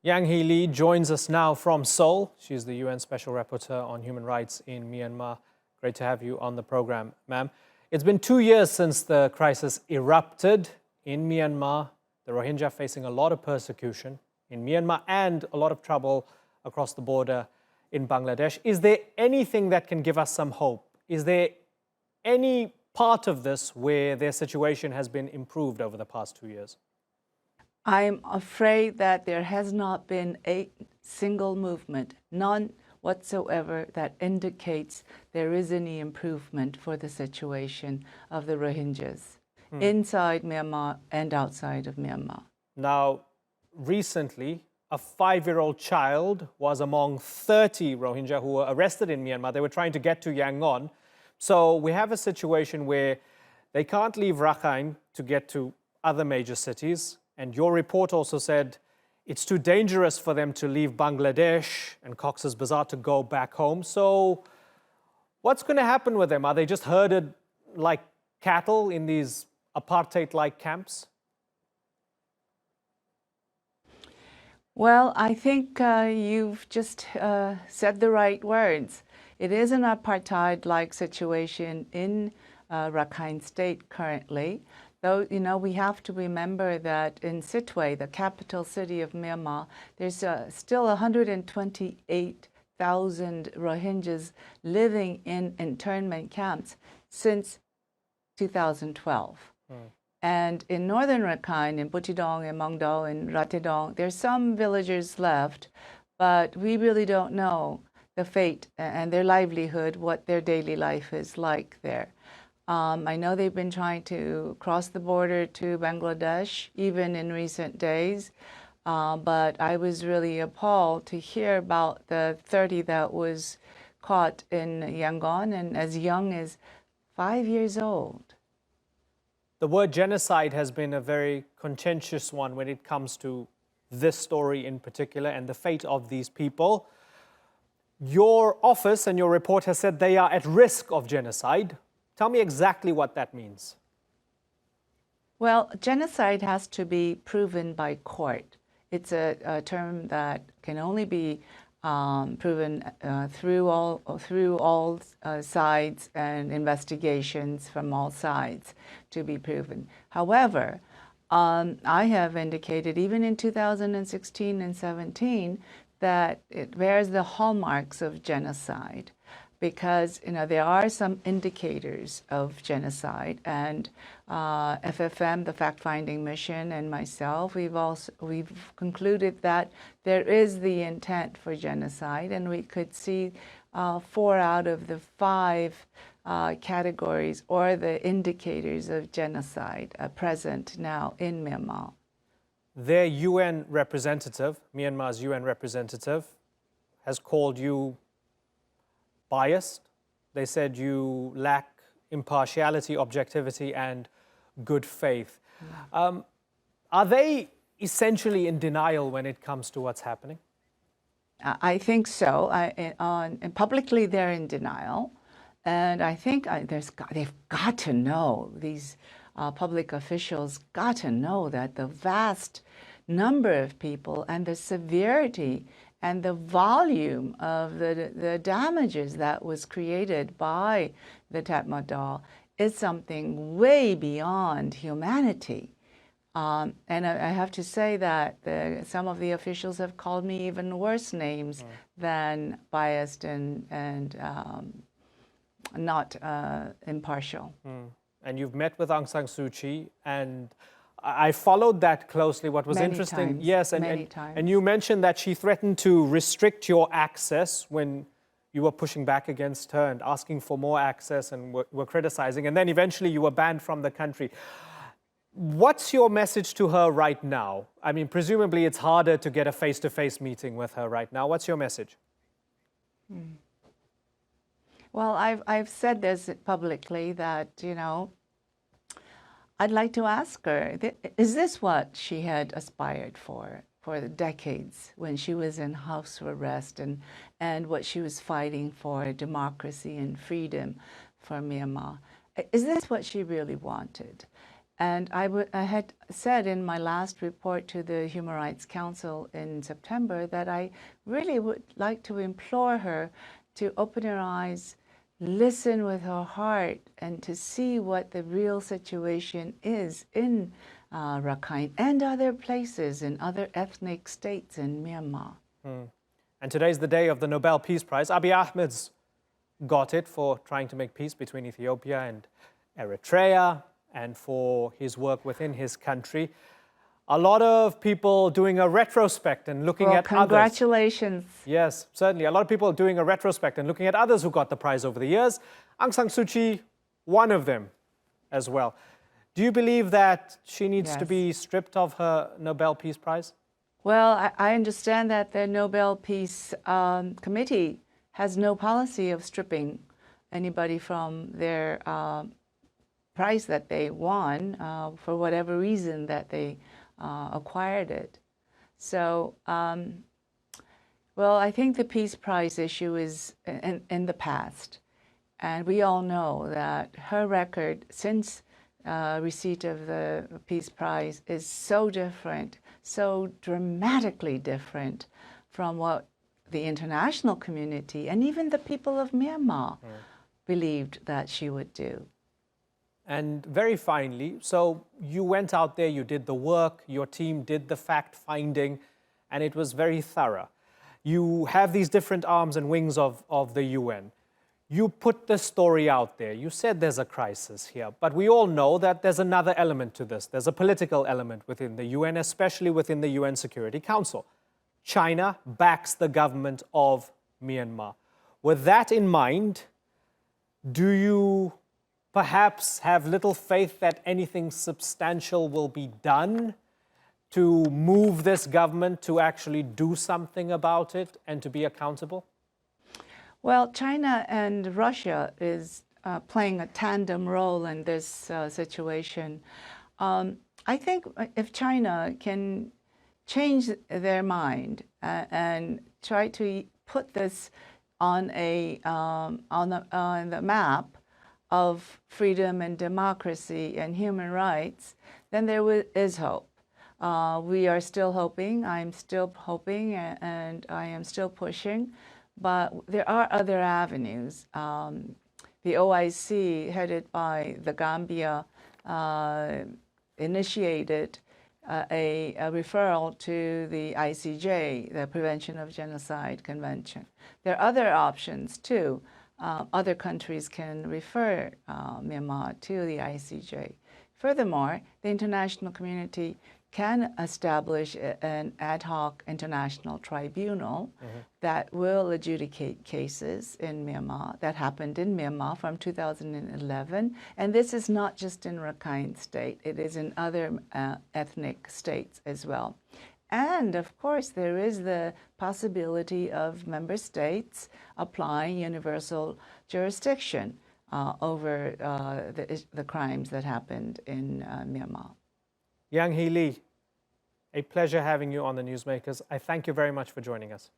Yang Hee Lee joins us now from Seoul. She's the UN Special Rapporteur on Human Rights in Myanmar. Great to have you on the program, ma'am. It's been 2 years since the crisis erupted in Myanmar. The Rohingya facing a lot of persecution in Myanmar and a lot of trouble across the border in Bangladesh. Is there anything that can give us some hope? Is there any part of this where their situation has been improved over the past 2 years? I'm afraid that there has not been a single movement, none whatsoever, that indicates there is any improvement for the situation of the Rohingyas inside Myanmar and outside of Myanmar. Now, recently, a 5-year-old child was among 30 Rohingya who were arrested in Myanmar. They were trying to get to Yangon. So we have a situation where they can't leave Rakhine to get to other major cities. And your report also said it's too dangerous for them to leave Bangladesh and Cox's Bazar to go back home. So what's going to happen with them? Are they just herded like cattle in these apartheid-like camps? Well, I think you've just said the right words. It is an apartheid-like situation in Rakhine State currently. Though, we have to remember that in Sittwe, the capital city of Myanmar, there's still 128,000 Rohingyas living in internment camps since 2012. And in northern Rakhine, in Butidong, in Mongdo, in Ratidong, there's some villagers left, but we really don't know the fate and their livelihood, what their daily life is like there. I know they've been trying to cross the border to Bangladesh, even in recent days, but I was really appalled to hear about the 30 that was caught in Yangon and as young as 5 years old. The word genocide has been a very contentious one when it comes to this story in particular and the fate of these people. Your office and your report has said they are at risk of genocide. Tell me exactly what that means. Well, genocide has to be proven by court. It's a term that can only be proven through all sides and investigations from all sides to be proven. However, I have indicated even in 2016 and 17 that it bears the hallmarks of genocide, because there are some indicators of genocide, and FFM, the fact-finding mission, and myself, we've concluded that there is the intent for genocide, and we could see 4 out of the 5 categories or the indicators of genocide present now in Myanmar. Their UN representative, Myanmar's UN representative, has called you biased. They said you lack impartiality, objectivity, and good faith. Are they essentially in denial when it comes to what's happening? I think so. Publicly, they're in denial. And I think they've got to know, these public officials got to know that the vast number of people and the severity and the volume of the damages that was created by the Tatmadaw is something way beyond humanity. And I have to say that some of the officials have called me even worse names than biased and not impartial. And you've met with Aung San Suu Kyi, and I followed that closely. What was interesting, yes, and you mentioned that she threatened to restrict your access when you were pushing back against her and asking for more access and were criticizing, and then eventually you were banned from the country. What's your message to her right now? I mean, presumably it's harder to get a face-to-face meeting with her right now. What's your message? Well, I've said this publicly that, I'd like to ask her, is this what she had aspired for decades when she was in house arrest and what she was fighting for, democracy and freedom for Myanmar? Is this what she really wanted? And I had said in my last report to the Human Rights Council in September that I really would like to implore her to open her eyes, listen with her heart, and to see what the real situation is in Rakhine and other places in other ethnic states in Myanmar. And today's the day of the Nobel Peace Prize. Abiy Ahmed's got it for trying to make peace between Ethiopia and Eritrea and for his work within his country. A lot of people doing a retrospect and looking at congratulations. Others. Yes, certainly. A lot of people doing a retrospect and looking at others who got the prize over the years. Aung San Suu Kyi, one of them as well. Do you believe that she needs to be stripped of her Nobel Peace Prize? Well, I understand that the Nobel Peace Committee has no policy of stripping anybody from their prize that they won for whatever reason that they acquired it. So, well, I think the Peace Prize issue is in the past. And we all know that her record since receipt of the Peace Prize is so different, so dramatically different from what the international community and even the people of Myanmar believed that she would do. And very finally, so you went out there, you did the work, your team did the fact-finding, and it was very thorough. You have these different arms and wings of the UN. You put the story out there. You said there's a crisis here, but we all know that there's another element to this. There's a political element within the UN, especially within the UN Security Council. China backs the government of Myanmar. With that in mind, do you perhaps have little faith that anything substantial will be done to move this government to actually do something about it and to be accountable? Well, China and Russia is playing a tandem role in this situation. I think if China can change their mind and try to put this on the map of freedom and democracy and human rights, then there is hope. We are still hoping. I'm still hoping, and I am still pushing. But there are other avenues. The OIC, headed by the Gambia, initiated a referral to the ICJ, the Prevention of Genocide Convention. There are other options too. Other countries can refer Myanmar to the ICJ. Furthermore, the international community can establish an ad hoc international tribunal that will adjudicate cases in Myanmar that happened in Myanmar from 2011. And this is not just in Rakhine State, it is in other ethnic states as well. And of course, there is the possibility of member states applying universal jurisdiction over the crimes that happened in Myanmar. Yang Hee Lee, a pleasure having you on the Newsmakers. I thank you very much for joining us.